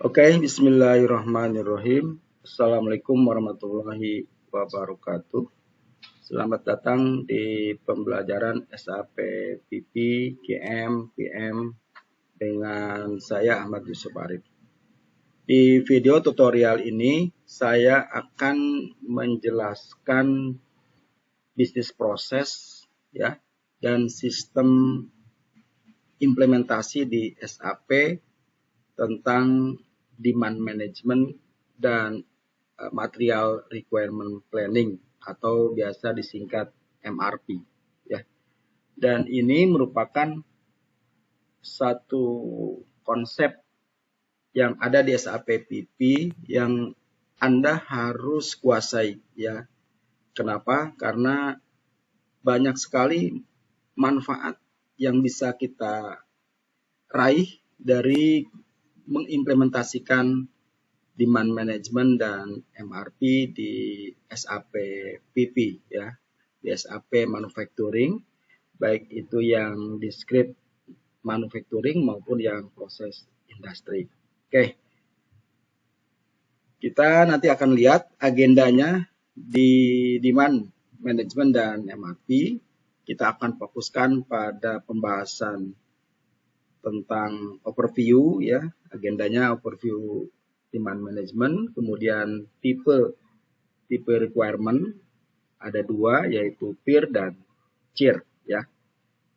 Oke, bismillahirrahmanirrahim. Assalamualaikum warahmatullahi wabarakatuh. Selamat datang di pembelajaran SAP PP, QM, PM dengan saya Ahmad Yusuf Arif. Di video tutorial ini saya akan menjelaskan bisnis proses ya dan sistem implementasi di SAP tentang demand management dan material requirement planning atau biasa disingkat MRP ya. Dan ini merupakan satu konsep yang ada di SAP PP yang Anda harus kuasai ya. Kenapa? Karena banyak sekali manfaat yang bisa kita raih dari mengimplementasikan demand management dan MRP di SAP PP ya, di SAP manufacturing, baik itu yang discrete manufacturing maupun yang proses industri. Oke, kita nanti akan lihat agendanya di demand management dan MRP. Kita akan fokuskan pada pembahasan tentang overview ya, agendanya overview demand management, kemudian tipe requirement ada dua yaitu peer dan cheer ya.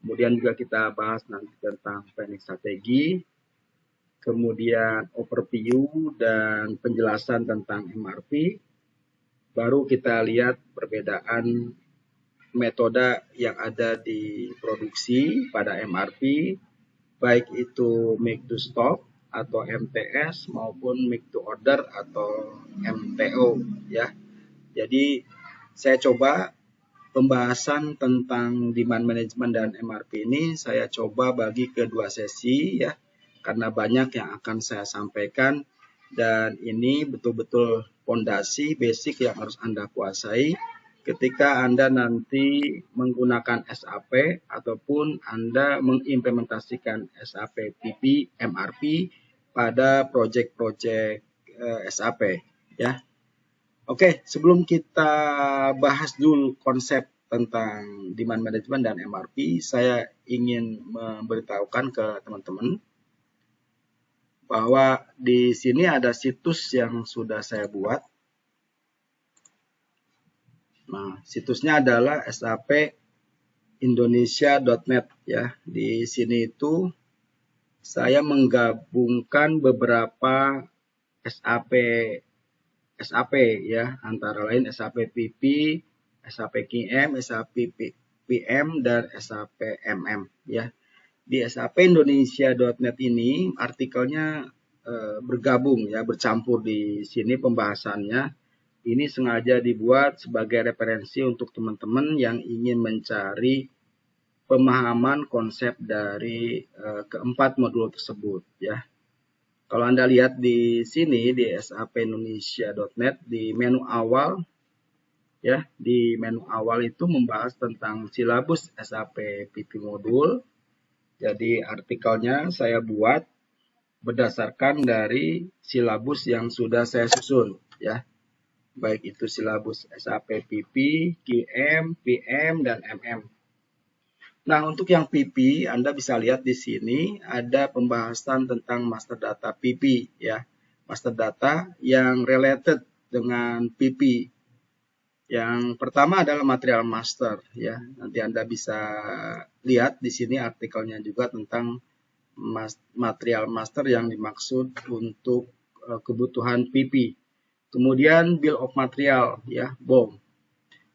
Kemudian juga kita bahas nanti tentang planning strategi, kemudian overview dan penjelasan tentang MRP. Baru kita lihat perbedaan metode yang ada di produksi pada MRP, baik itu make to stock atau MTS maupun make to order atau MTO ya. Jadi saya coba pembahasan tentang demand management dan MRP ini saya coba bagi ke dua sesi ya, karena banyak yang akan saya sampaikan dan ini betul-betul fondasi basic yang harus Anda kuasai ketika Anda nanti menggunakan SAP ataupun Anda mengimplementasikan SAP PP, MRP pada proyek-proyek SAP ya. Oke, sebelum kita bahas dulu konsep tentang demand management dan MRP, saya ingin memberitahukan ke teman-teman bahwa di sini ada situs yang sudah saya buat. Nah, situsnya adalah sapindonesia.net ya. Di sini itu saya menggabungkan beberapa SAP ya, antara lain SAP PP, SAP QM, SAP PM dan SAP MM ya. Di sapindonesia.net ini artikelnya bergabung ya, bercampur di sini pembahasannya. Ini sengaja dibuat sebagai referensi untuk teman-teman yang ingin mencari pemahaman konsep dari keempat modul tersebut ya. Kalau Anda lihat di sini di sapindonesia.net di menu awal ya, di menu awal itu membahas tentang silabus SAP PP modul. Jadi artikelnya saya buat berdasarkan dari silabus yang sudah saya susun ya. Baik itu silabus SAP PP, QM, PM dan MM. Nah, untuk yang PP, Anda bisa lihat di sini ada pembahasan tentang master data PP ya. Master data yang related dengan PP. Yang pertama adalah material master ya. Nanti Anda bisa lihat di sini artikelnya juga tentang material master yang dimaksud untuk kebutuhan PP. Kemudian bill of material ya, BOM.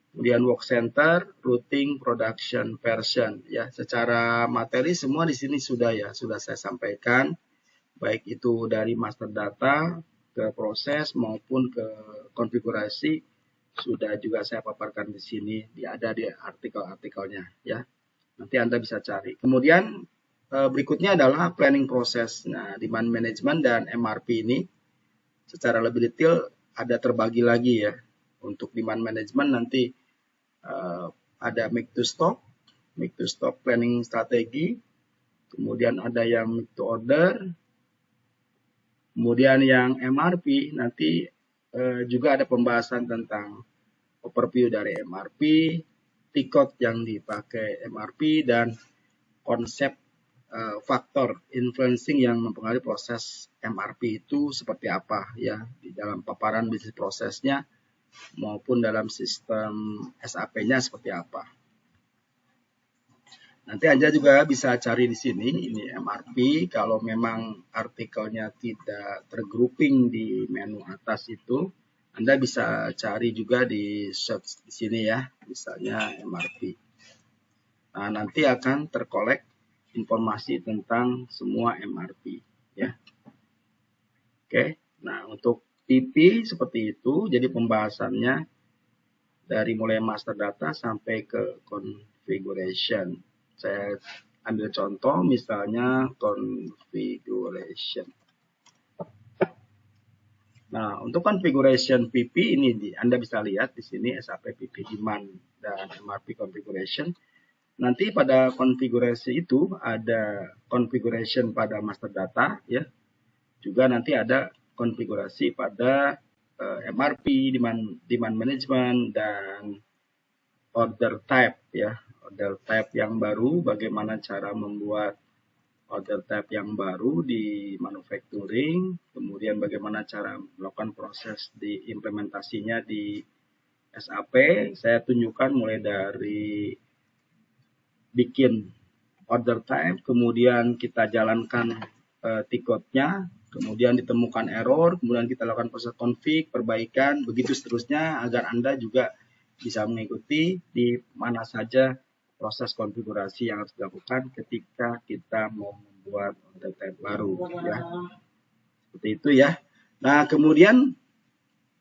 Kemudian work center, routing, production, version ya. Secara materi semua di sini sudah ya, sudah saya sampaikan baik itu dari master data ke proses maupun ke konfigurasi sudah juga saya paparkan di sini, ada di artikel-artikelnya ya. Nanti Anda bisa cari. Kemudian berikutnya adalah planning proses. Nah, demand management dan MRP ini secara lebih detail ada terbagi lagi ya. Untuk demand management nanti ada make to stock planning strategi, kemudian ada yang make to order, Kemudian yang MRP nanti juga ada pembahasan tentang overview dari MRP, tikot yang dipakai MRP, dan konsep faktor influencing yang mempengaruhi proses MRP itu seperti apa ya di dalam paparan bisnis prosesnya maupun dalam sistem SAP-nya seperti apa. Nanti Anda juga bisa cari di sini, ini MRP, kalau memang artikelnya tidak tergrouping di menu atas itu, Anda bisa cari juga di search di sini ya, misalnya MRP. Nah, nanti akan terkolek informasi tentang semua MRP ya. Oke, nah untuk PP seperti itu, jadi pembahasannya dari mulai master data sampai ke configuration. Saya ambil contoh misalnya configuration. Nah, untuk configuration PP ini Anda bisa lihat di sini SAP PP demand dan MRP configuration. Nanti pada konfigurasi itu ada configuration pada master data ya. Juga nanti ada konfigurasi pada MRP, demand management, dan order type ya. Order type yang baru, bagaimana cara membuat order type yang baru di manufacturing, kemudian bagaimana cara melakukan proses di implementasinya di SAP. Saya tunjukkan mulai dari bikin order type, kemudian kita jalankan tiketnya, kemudian ditemukan error, kemudian kita lakukan proses config, perbaikan, begitu seterusnya agar Anda juga bisa mengikuti di mana saja proses konfigurasi yang harus dilakukan ketika kita mau membuat order type baru ya. Seperti itu ya. Nah, kemudian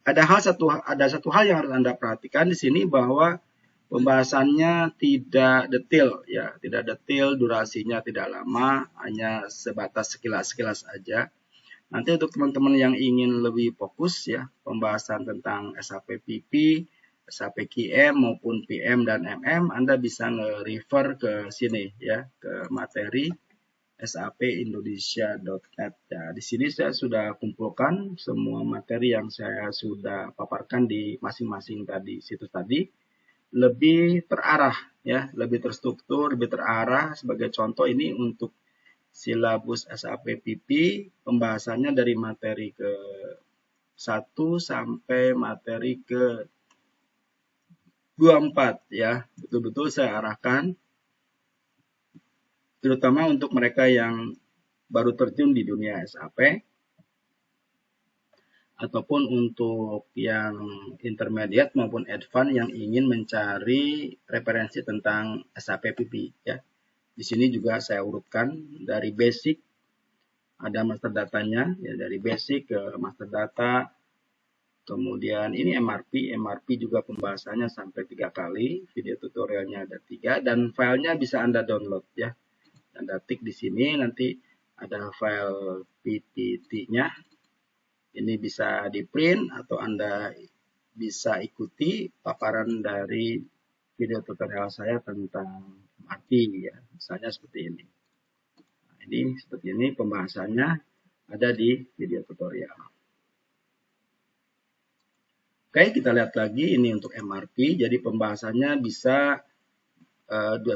ada satu hal yang harus Anda perhatikan di sini bahwa pembahasannya tidak detail ya, tidak detail, durasinya tidak lama, hanya sebatas sekilas-sekilas aja. Nanti untuk teman-teman yang ingin lebih fokus ya, pembahasan tentang SAP PP, SAP QM maupun PM dan MM, Anda bisa nge-refer ke sini ya, ke materi sapindonesia.net. Ya, di sini saya sudah kumpulkan semua materi yang saya sudah paparkan di masing-masing situs tadi. Lebih terarah ya, lebih terstruktur, lebih terarah. Sebagai contoh ini untuk silabus SAP PP, pembahasannya dari materi ke 1 sampai materi ke 24 ya. Betul-betul saya arahkan terutama untuk mereka yang baru terjun di dunia SAP ataupun untuk yang intermediate maupun advance yang ingin mencari referensi tentang SAP PP ya. Di sini juga saya urutkan dari basic, ada master datanya ya, dari basic ke master data. Kemudian ini MRP juga pembahasannya sampai 3 kali, video tutorialnya ada 3 dan filenya bisa Anda download ya. Anda tik di sini, nanti ada file PPT-nya. Ini bisa di print atau Anda bisa ikuti paparan dari video tutorial saya tentang MRP ya. Misalnya seperti ini. Nah, ini seperti ini pembahasannya ada di video tutorial. Oke, kita lihat lagi ini untuk MRP. Jadi pembahasannya bisa 1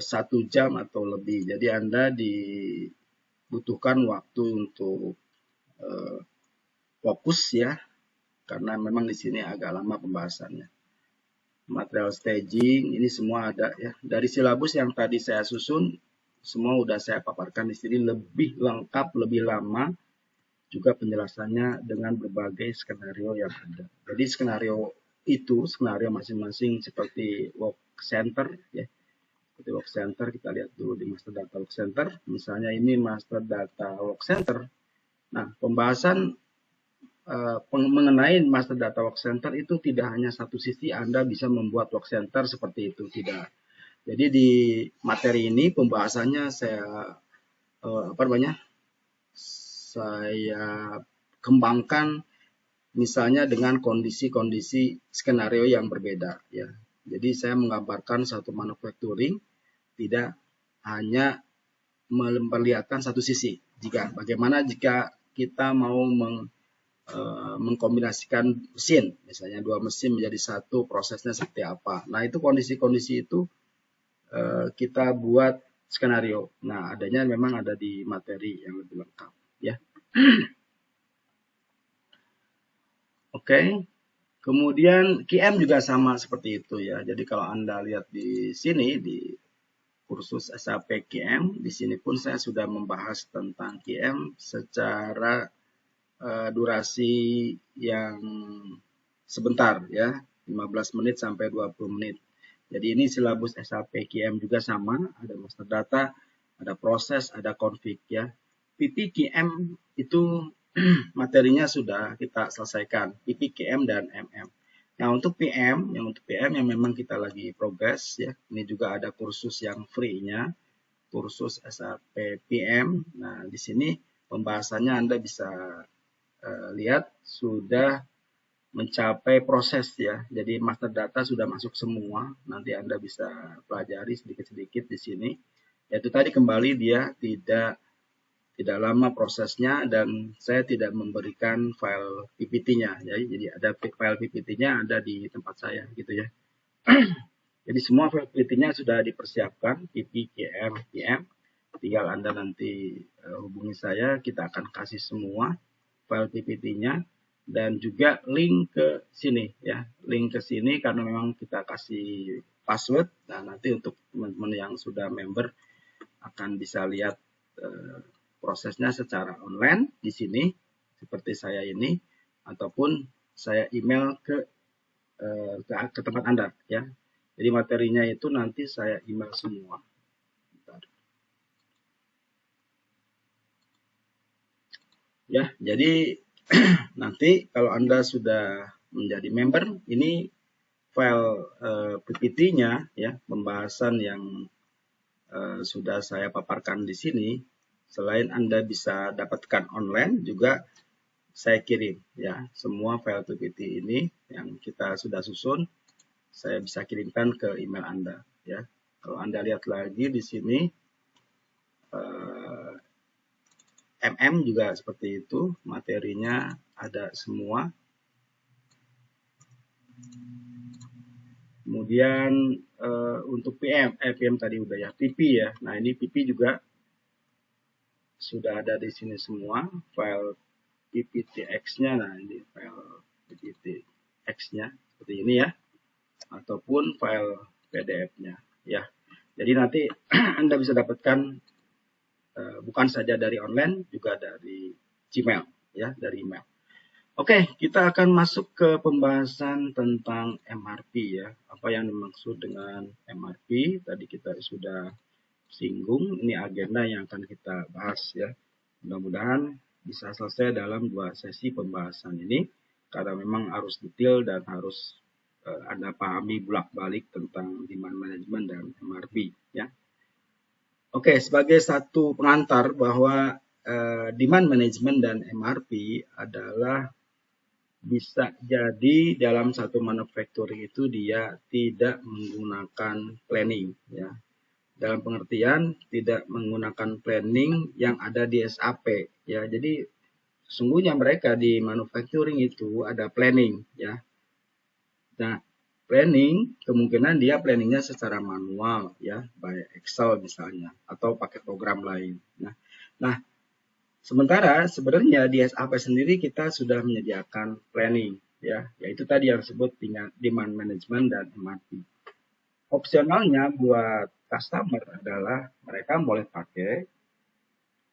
jam atau lebih. Jadi Anda dibutuhkan waktu untuk fokus ya, karena memang di sini agak lama pembahasannya. Material staging ini semua ada ya. Dari silabus yang tadi saya susun, semua udah saya paparkan di sini lebih lengkap, lebih lama. Juga penjelasannya dengan berbagai skenario yang ada. Jadi skenario masing-masing seperti work center ya. Seperti work center, kita lihat dulu di master data work center. Misalnya ini master data work center. Nah, pembahasan mengenai master data work center itu tidak hanya satu sisi Anda bisa membuat work center seperti itu, tidak. Jadi di materi ini pembahasannya saya saya kembangkan misalnya dengan kondisi-kondisi skenario yang berbeda ya. Jadi saya menggambarkan satu manufacturing tidak hanya memperlihatkan satu sisi. Bagaimana jika kita mau mengkombinasikan mesin, misalnya 2 mesin menjadi satu, prosesnya seperti apa. Nah, itu kondisi-kondisi itu kita buat skenario. Nah, adanya memang ada di materi yang lebih lengkap, ya. Oke. Kemudian QM juga sama seperti itu ya. Jadi kalau Anda lihat di sini di kursus SAP QM, di sini pun saya sudah membahas tentang QM secara durasi yang sebentar ya, 15 menit sampai 20 menit. Jadi ini silabus SAP QM juga sama, ada master data, ada proses, ada config ya. PP QM itu materinya sudah kita selesaikan, PP QM dan MM. Nah, untuk PM yang memang kita lagi progress ya, ini juga ada kursus yang free-nya, kursus SAP PM. Nah, di sini pembahasannya Anda bisa lihat sudah mencapai proses ya. Jadi master data sudah masuk semua. Nanti Anda bisa pelajari sedikit-sedikit di sini. Yaitu tadi kembali dia tidak lama prosesnya dan saya tidak memberikan file PPT-nya ya. Jadi ada file PPT-nya ada di tempat saya gitu ya. Jadi semua file PPT-nya sudah dipersiapkan, PP, QM, PM. Tinggal Anda nanti hubungi saya, kita akan kasih semua file PPT-nya dan juga link ke sini ya. Link ke sini karena memang kita kasih password. Nah, nanti untuk teman-teman yang sudah member akan bisa lihat prosesnya secara online di sini seperti saya ini, ataupun saya email ke tempat Anda ya. Jadi materinya itu nanti saya email semua. Ya, jadi nanti kalau Anda sudah menjadi member, ini file PPT-nya ya, pembahasan yang sudah saya paparkan di sini. Selain Anda bisa dapatkan online, juga saya kirim ya, semua file PPT ini yang kita sudah susun, saya bisa kirimkan ke email Anda ya. Kalau Anda lihat lagi di sini MM juga seperti itu, materinya ada semua. Kemudian untuk PM tadi udah ya, PP ya. Nah, ini PP juga sudah ada di sini semua, file PPTX-nya. Nah, ini file PPTX-nya seperti ini ya, ataupun file PDF-nya ya. Jadi nanti Anda bisa dapatkan bukan saja dari online, juga dari Gmail ya, dari email. Oke, kita akan masuk ke pembahasan tentang MRP ya. Apa yang dimaksud dengan MRP? Tadi kita sudah singgung, ini agenda yang akan kita bahas ya. Mudah-mudahan bisa selesai dalam 2 sesi pembahasan ini, karena memang harus detail dan harus Anda pahami bolak-balik tentang demand management dan MRP ya. Oke, sebagai satu pengantar bahwa demand management dan MRP adalah bisa jadi dalam satu manufacturing itu dia tidak menggunakan planning ya. Dalam pengertian tidak menggunakan planning yang ada di SAP ya. Jadi sesungguhnya mereka di manufacturing itu ada planning ya. Nah, planning kemungkinan dia planningnya secara manual ya, by Excel misalnya atau pakai program lain. Nah, sementara sebenarnya di SAP sendiri kita sudah menyediakan planning ya, yaitu tadi yang disebut demand management dan MRP. Opsionalnya buat customer adalah mereka boleh pakai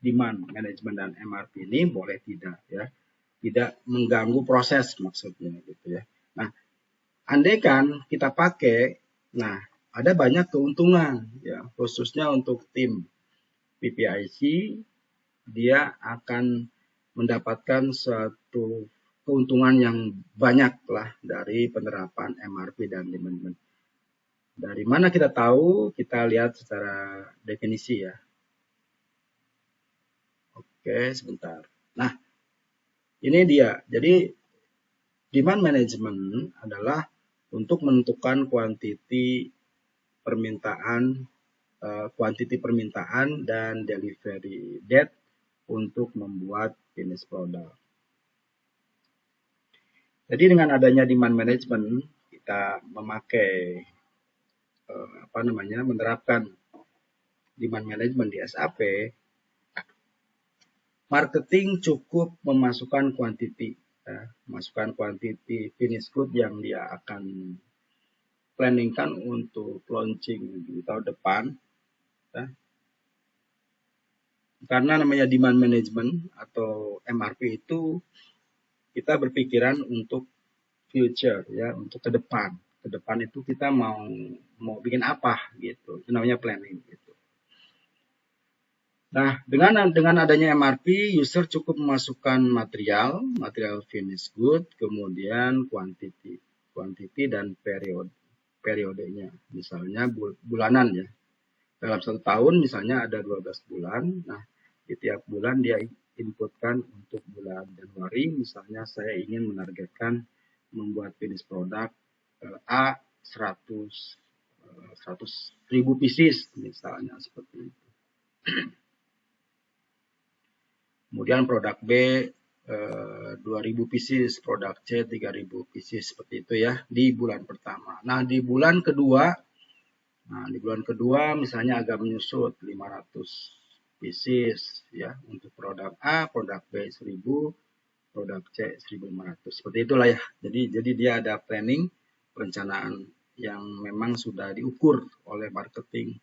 demand management dan MRP ini, boleh tidak ya. Tidak mengganggu proses maksudnya gitu ya. Nah, andaikan kita pakai, nah ada banyak keuntungan ya, khususnya untuk tim PPIC, dia akan mendapatkan suatu keuntungan yang banyak lah dari penerapan MRP dan demand management. Dari mana kita tahu? Kita lihat secara definisi ya. Oke, sebentar. Nah, ini dia. Jadi demand management adalah untuk menentukan kuantiti permintaan dan delivery date untuk membuat finish product. Jadi dengan adanya demand management, kita memakai menerapkan demand management di SAP, marketing cukup memasukkan kuantiti, masukkan kuantiti finish good yang dia akan planningkan untuk launching di tahun depan. Karena namanya demand management atau MRP itu kita berpikiran untuk future, ya, untuk ke depan. Ke depan itu kita mau bikin apa gitu. Itu namanya planning gitu. Nah, dengan adanya MRP, user cukup memasukkan material finish good, kemudian quantity dan periodenya. Misalnya bulanan ya. Dalam 1 tahun misalnya ada 12 bulan. Nah, di tiap bulan dia inputkan untuk bulan Januari, misalnya saya ingin menargetkan membuat finish produk A 100.000 pieces misalnya seperti itu. Kemudian produk B 2.000 pieces, produk C 3.000 pieces seperti itu ya di bulan pertama. Nah, di bulan kedua misalnya agak menyusut 500 pieces ya untuk produk A, produk B 1.000, produk C 1.500. Seperti itulah ya. Jadi dia ada planning, perencanaan yang memang sudah diukur oleh marketing,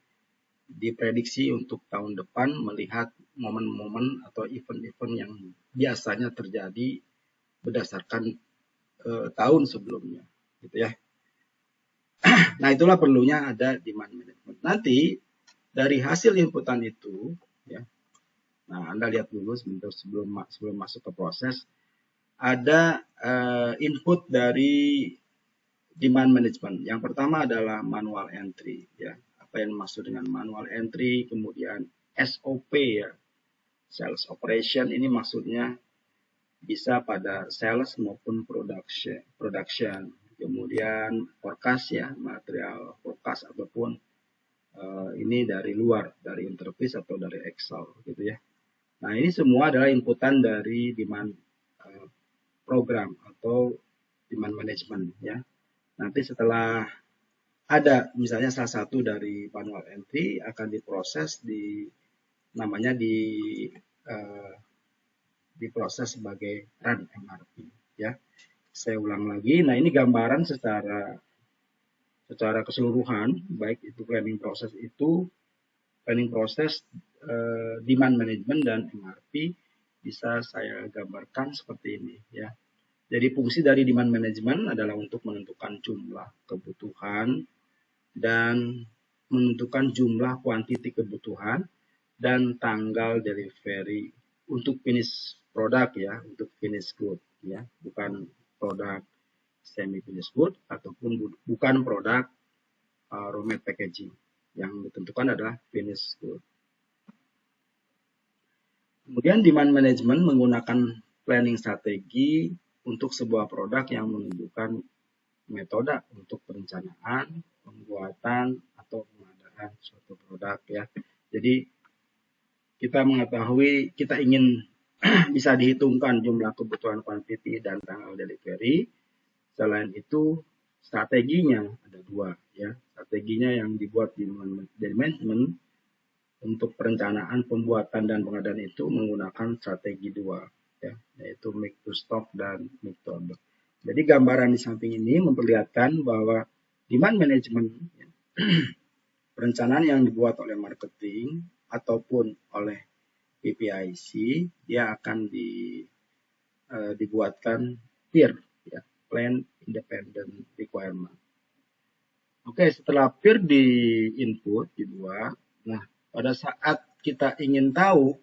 diprediksi untuk tahun depan melihat momen-momen atau event-event yang biasanya terjadi berdasarkan tahun sebelumnya gitu ya. Nah, itulah perlunya ada demand management. Nanti dari hasil inputan itu ya. Nah, Anda lihat dulu sebelum masuk ke proses, ada input dari demand management. Yang pertama adalah manual entry ya. Apa yang dimaksud dengan manual entry, kemudian SOP ya. Sales operation ini maksudnya bisa pada sales maupun production. Kemudian forecast ya, material forecast ataupun ini dari luar, dari interface atau dari Excel gitu ya. Nah, ini semua adalah inputan dari demand program atau demand management ya. Nanti setelah ada misalnya salah satu dari manual entry akan diproses diproses sebagai run MRP ya. Saya ulang lagi. Nah, ini gambaran secara keseluruhan, baik itu planning proses demand management dan MRP bisa saya gambarkan seperti ini ya. Jadi fungsi dari demand management adalah untuk menentukan jumlah kebutuhan dan menentukan jumlah kuantiti kebutuhan dan tanggal delivery untuk finish produk ya, untuk finish good ya, bukan produk semi finish good ataupun bukan produk raw material packaging. Yang ditentukan adalah finish good. Kemudian demand management menggunakan planning strategi untuk sebuah produk yang menunjukkan metode untuk perencanaan, pembuatan atau pengadaan suatu produk ya. Jadi kita mengetahui kita ingin bisa dihitungkan jumlah kebutuhan kuantiti dan tanggal delivery. Selain itu strateginya ada 2 ya. Strateginya yang dibuat di management untuk perencanaan, pembuatan dan pengadaan itu menggunakan strategi 2 ya, yaitu make to stock dan make to order. Jadi gambaran di samping ini memperlihatkan bahwa demand management ya, perencanaan yang dibuat oleh marketing ataupun oleh PPIC dia akan dibuatkan PIR ya, Plan Independent Requirement. Oke, setelah PIR di input dibuat, nah pada saat kita ingin tahu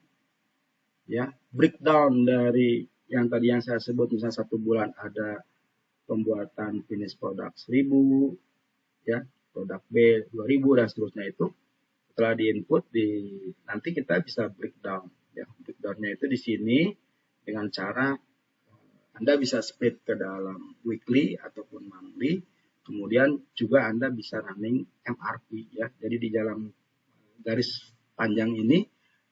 ya breakdown dari yang tadi yang saya sebut, misalnya 1 bulan ada pembuatan finish produk 1.000 ya, produk B 2.000 dan seterusnya, itu setelah diinput nanti kita bisa breakdown ya. Breakdownnya itu di sini dengan cara Anda bisa split ke dalam weekly ataupun monthly. Kemudian juga Anda bisa running MRP ya. Jadi di dalam garis panjang ini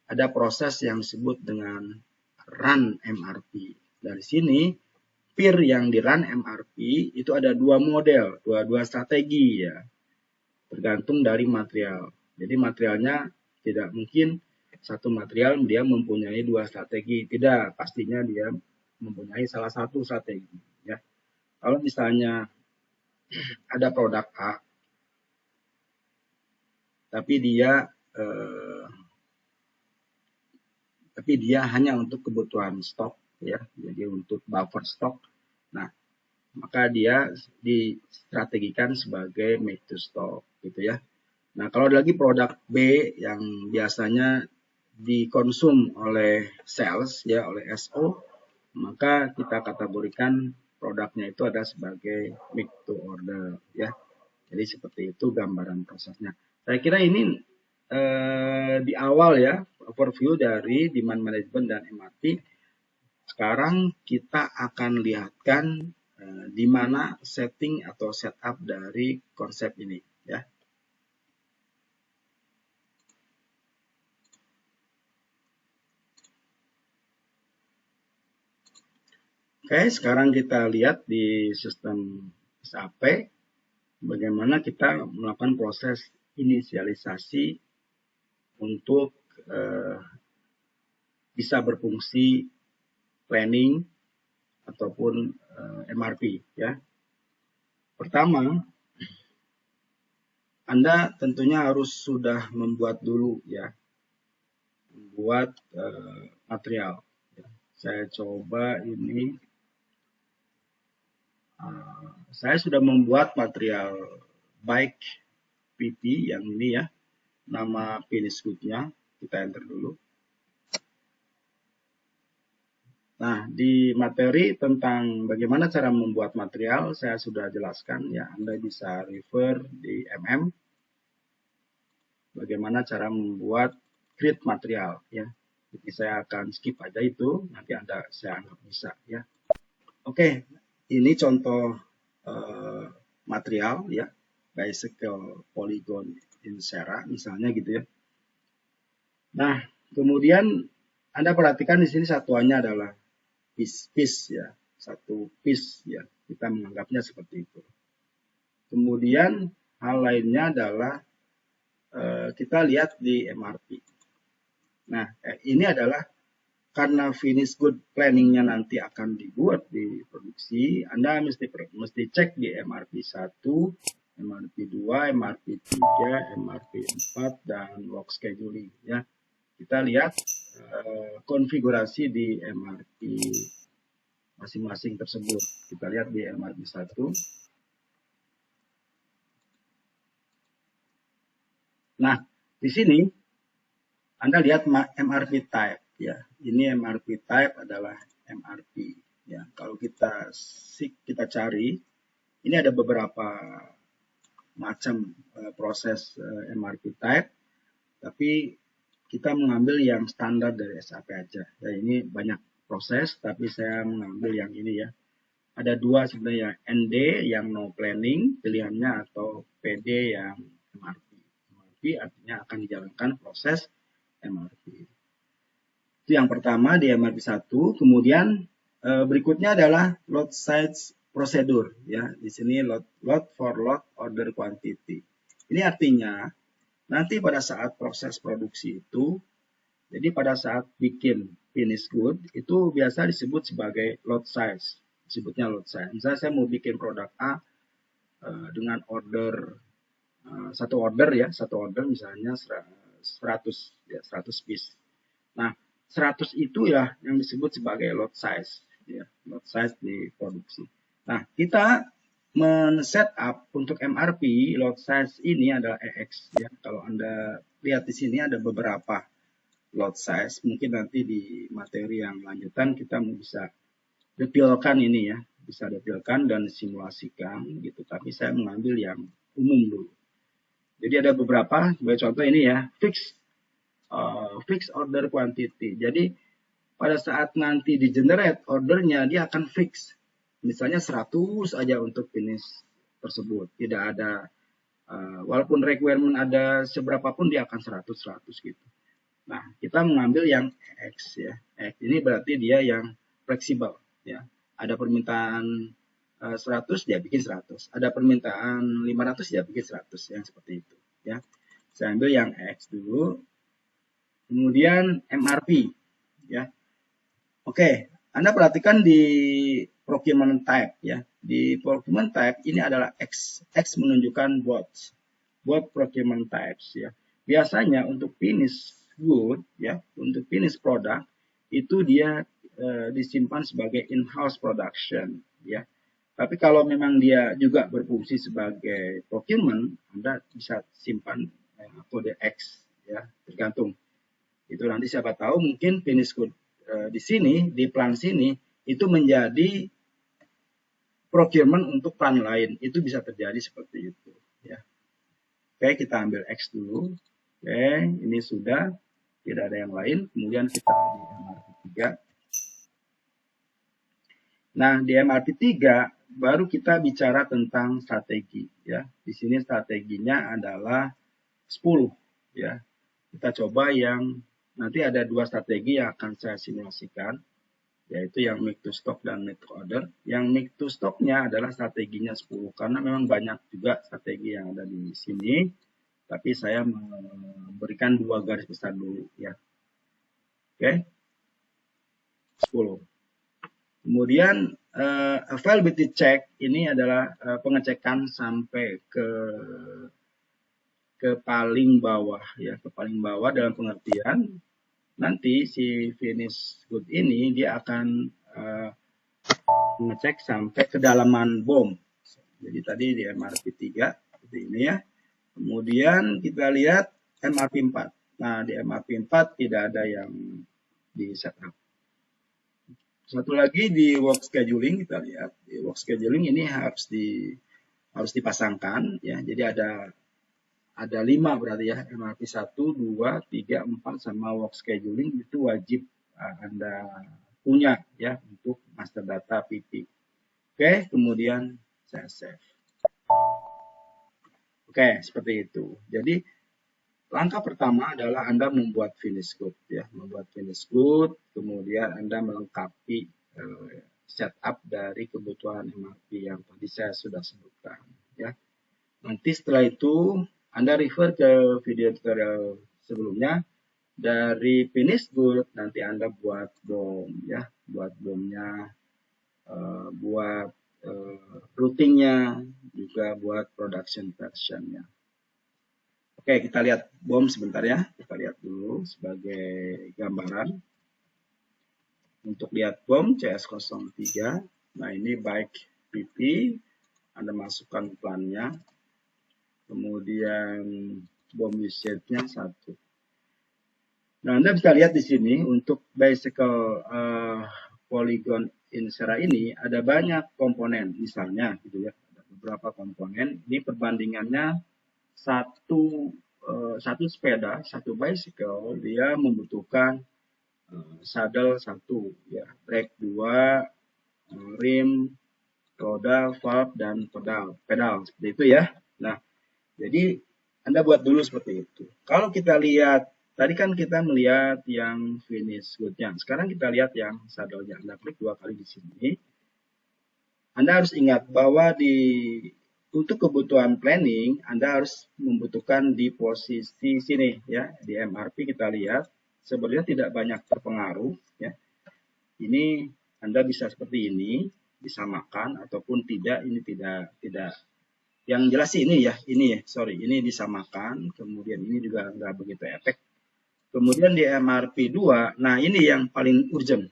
ada proses yang disebut dengan run MRP. Dari sini peer yang di run MRP itu ada dua model, dua strategi ya, tergantung dari material. Jadi materialnya tidak mungkin satu material dia mempunyai dua strategi, tidak, pastinya dia mempunyai salah satu strategi ya. Kalau misalnya ada produk A tapi dia hanya untuk kebutuhan stok ya, jadi untuk buffer stok. Nah, maka dia distrategikan sebagai make to stock gitu ya. Nah, kalau ada lagi produk B yang biasanya dikonsum oleh sales ya, oleh SO, maka kita kategorikan produknya itu ada sebagai make to order ya. Jadi seperti itu gambaran prosesnya. Saya kira ini di awal ya, overview dari demand management dan MRP. Sekarang kita akan lihatkan di mana setting atau setup dari konsep ini ya. Oke, sekarang kita lihat di sistem SAP bagaimana kita melakukan proses inisialisasi untuk bisa berfungsi planning ataupun MRP ya. Pertama, Anda tentunya harus sudah membuat dulu ya, membuat material. Ya. Saya coba ini, saya sudah membuat material bike PP yang ini ya, nama finish good-nya kita enter dulu. Nah, di materi tentang bagaimana cara membuat material saya sudah jelaskan ya. Anda bisa refer di MM bagaimana cara membuat create material ya. Jadi saya akan skip aja itu, nanti saya anggap bisa ya. Oke, ini contoh material ya, bicycle polygon insera misalnya gitu ya. Nah, kemudian Anda perhatikan di sini satuannya adalah piece ya, satu piece ya, kita menganggapnya seperti itu. Kemudian hal lainnya adalah kita lihat di MRP. Nah, ini adalah karena finish good planningnya nanti akan dibuat di produksi, Anda mesti cek di MRP 1, MRP 2, MRP 3, MRP 4, dan work scheduling ya. Kita lihat konfigurasi di MRP masing-masing tersebut. Kita lihat di MRP 1. Nah, di sini Anda lihat MRP type ya. Ini MRP type adalah MRP ya. Kalau kita cari, ini ada beberapa macam proses MRP type, tapi kita mengambil yang standar dari SAP aja. Ya, ini banyak proses, tapi saya mengambil yang ini ya. Ada dua sebenarnya, ND yang no planning pilihannya atau PD yang MRP. MRP artinya akan dijalankan proses MRP. Itu yang pertama di MRP 1. Kemudian berikutnya adalah lot size procedure ya. Di sini lot for lot order quantity. Ini artinya nanti pada saat proses produksi itu, jadi pada saat bikin finish good itu biasa disebut sebagai lot size. Disebutnya lot size. Misalnya saya mau bikin produk A dengan order satu order misalnya 100 piece. Nah, 100 itu ya yang disebut sebagai lot size ya, lot size di produksi. Nah, kita men-set up untuk MRP lot size ini adalah EX ya. Kalau Anda lihat di sini ada beberapa lot size, mungkin nanti di materi yang lanjutan kita bisa detailkan ini ya, bisa detailkan dan simulasikan gitu, tapi saya mengambil yang umum dulu. Jadi ada beberapa, sebagai contoh ini ya, fix order quantity. Jadi pada saat nanti di generate ordernya dia akan fix. Misalnya 100 aja untuk finish tersebut. Tidak ada walaupun requirement ada seberapa pun dia akan 100 gitu. Nah, kita mengambil yang X ya. X ini berarti dia yang fleksibel ya. Ada permintaan 100 dia bikin 100. Ada permintaan 500 dia bikin 100 yang seperti itu ya. Saya ambil yang X dulu. Kemudian MRP ya. Oke, Anda perhatikan di procurement type ya. Di procurement type ini adalah X. X menunjukkan both procurement types ya. Biasanya untuk finish good ya, untuk finish product itu dia disimpan sebagai in-house production ya. Tapi kalau memang dia juga berfungsi sebagai procurement, Anda bisa simpan kode X ya, tergantung. Itu nanti siapa tahu mungkin finish good di sini, di plan sini itu menjadi procurement untuk plan lain. Itu bisa terjadi seperti itu ya. Oke, kita ambil X dulu. Oke, ini sudah tidak ada yang lain. Kemudian kita di MRP 3. Nah, di MRP 3 baru kita bicara tentang strategi ya. Di sini strateginya adalah 10 ya. Kita coba yang nanti ada 2 strategi yang akan saya simulasikan, yaitu yang make to stock dan make to order. Yang make to stocknya adalah strateginya 10 karena memang banyak juga strategi yang ada di sini. Tapi saya memberikan 2 garis besar dulu ya. Oke. 10. Kemudian availability check ini adalah pengecekan sampai ke paling bawah ya, ke paling bawah dalam pengertian nanti si finish good ini dia akan mengecek sampai kedalaman bom. Jadi tadi di MRP 3 seperti ini ya. Kemudian kita lihat MRP 4. Nah, di MRP 4 tidak ada yang di setup. Satu lagi di work scheduling kita lihat. Di work scheduling ini harus dipasangkan ya. Jadi ada 5 berarti ya. MRP 1, 2, 3, 4 sama work scheduling itu wajib Anda punya ya untuk master data PP. Oke, kemudian saya save. Oke, seperti itu. Jadi langkah pertama adalah Anda membuat finish good ya, membuat finish good, kemudian Anda melengkapi setup dari kebutuhan MRP yang tadi saya sudah sebutkan ya. Nanti setelah itu Anda refer ke video tutorial sebelumnya. Dari finish good nanti Anda buat bom ya, buat bomnya, buat routingnya, juga buat production versionnya. Oke, kita lihat bom sebentar ya. Kita lihat dulu sebagai gambaran. Untuk lihat bom CS03. Nah, ini baik PP. Anda masukkan plannya. Kemudian bom usage-nya 1. Nah, Anda bisa lihat di sini untuk bicycle polygon insera ini ada banyak komponen. Misalnya gitu ya, ada beberapa komponen. Ini perbandingannya satu sepeda, satu bicycle dia membutuhkan saddle 1 ya, brake 2, rim, roda, valve dan pedal seperti itu ya. Nah, jadi Anda buat dulu seperti itu. Kalau kita lihat tadi kan kita melihat yang finish good-nya. Sekarang kita lihat yang saddle-nya. Anda klik 2 kali di sini. Anda harus ingat bahwa untuk kebutuhan planning, Anda harus membutuhkan di posisi sini ya. Di MRP kita lihat sebenarnya tidak banyak terpengaruh ya. Ini Anda bisa seperti ini, disamakan ataupun tidak, ini tidak. Yang jelas sih ini ya, ini disamakan, kemudian ini juga nggak begitu efek. Kemudian di MRP 2, nah ini yang paling urgent.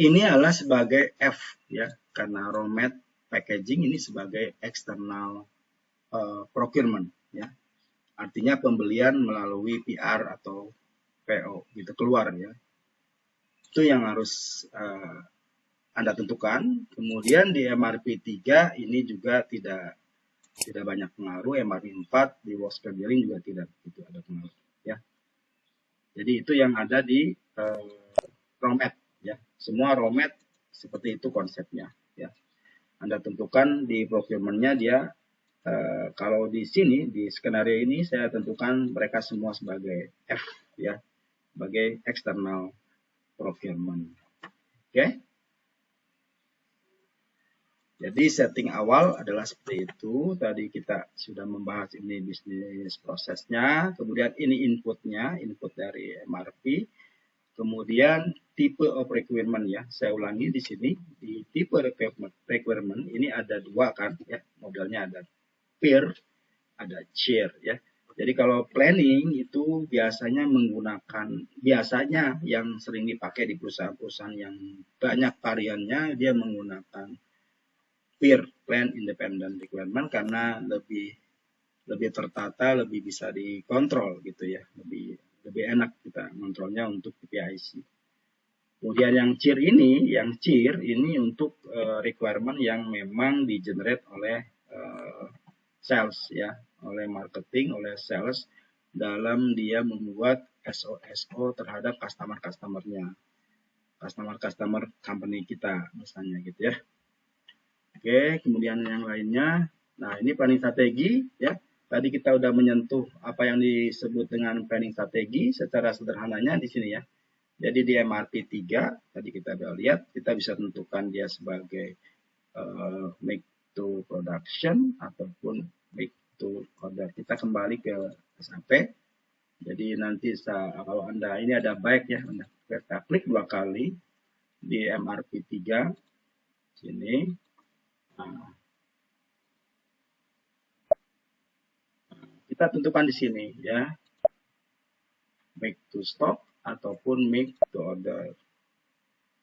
Ini adalah sebagai F ya, karena raw mat packaging ini sebagai external procurement ya. Artinya pembelian melalui PR atau PO gitu keluar ya. Itu yang harus Anda tentukan. Kemudian di MRP 3 ini juga tidak banyak pengaruh. MRP 4 di work scheduling juga tidak begitu ada pengaruh ya. Jadi itu yang ada di raw mat ya. Semua raw mat seperti itu konsepnya ya. Anda tentukan di procurement-nya dia kalau di sini di skenario ini saya tentukan mereka semua sebagai F ya, sebagai external procurement. Oke. Jadi setting awal adalah seperti itu. Tadi kita sudah membahas ini bisnis prosesnya, kemudian ini inputnya, input dari MRP, kemudian type of requirement ya. Saya ulangi di sini di type requirement ini ada dua kan ya, modelnya ada peer, ada chair ya. Jadi kalau planning itu biasanya yang sering dipakai di perusahaan-perusahaan yang banyak variannya, dia menggunakan peer plan independent requirement karena lebih tertata, lebih bisa dikontrol gitu ya, lebih enak kita kontrolnya untuk PIC. Kemudian yang cheer ini untuk requirement yang memang di generate oleh sales ya, oleh marketing, oleh sales dalam dia membuat SOSO terhadap customer-customernya, customer company kita misalnya gitu ya. Oke, kemudian yang lainnya, nah ini planning strategi ya. Tadi kita udah menyentuh apa yang disebut dengan planning strategi secara sederhananya di sini ya. Jadi di MRP 3 tadi kita udah lihat, kita bisa tentukan dia sebagai make to production ataupun make to order. Kita kembali ke SAP. Jadi nanti kalau Anda ini ada baik ya, Anda kita klik 2 kali di MRP 3 sini. Nah, kita tentukan di sini ya, make to stock ataupun make to order.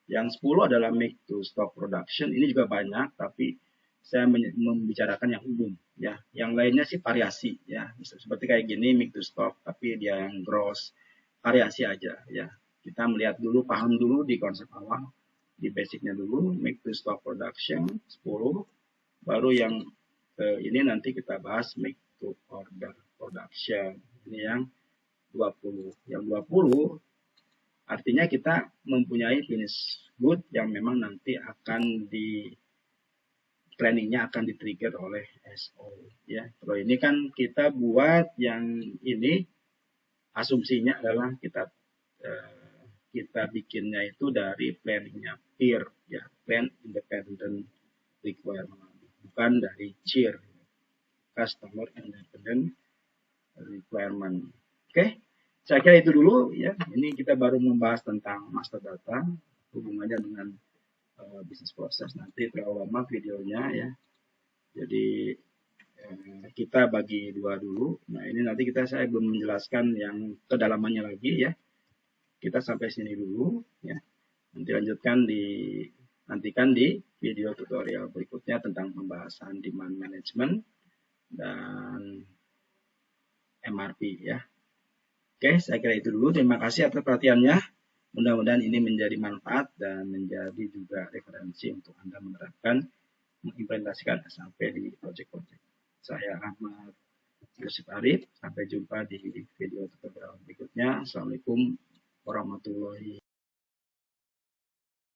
Yang 10 adalah make to stock production. Ini juga banyak, tapi saya membicarakan yang umum ya. Yang lainnya sih variasi ya. Seperti kayak gini make to stock, tapi dia yang gross, variasi aja ya. Kita melihat dulu, paham dulu di konsep awal, di basicnya dulu, make to stock production 10, baru yang ini nanti kita bahas make to order production. Ini yang 20. Yang 20 artinya kita mempunyai finish good yang memang nanti akan di planningnya akan di-trigger oleh SO ya. Kalau ini kan kita buat yang ini asumsinya adalah kita bikinnya itu dari planningnya peer ya, plan independent requirement, bukan dari CIR, customer independent requirement. Oke. Saya kira itu dulu ya. Ini kita baru membahas tentang master data, hubungannya dengan bisnis proses. Nanti terlalu lama videonya ya. Jadi kita bagi dua dulu. Nah ini nanti saya belum menjelaskan yang kedalamannya lagi ya. Kita sampai sini dulu ya. Nanti nantikan di video tutorial berikutnya tentang pembahasan demand management dan MRP ya. Oke, saya kira itu dulu. Terima kasih atas perhatiannya. Mudah-mudahan ini menjadi manfaat dan menjadi juga referensi untuk Anda menerapkan, mengimplementasikan SAP di proyek-proyek. Saya Ahmad Yusuf Arif. Sampai jumpa di video tutorial berikutnya. Assalamualaikum warahmatullahi wabarakatuh.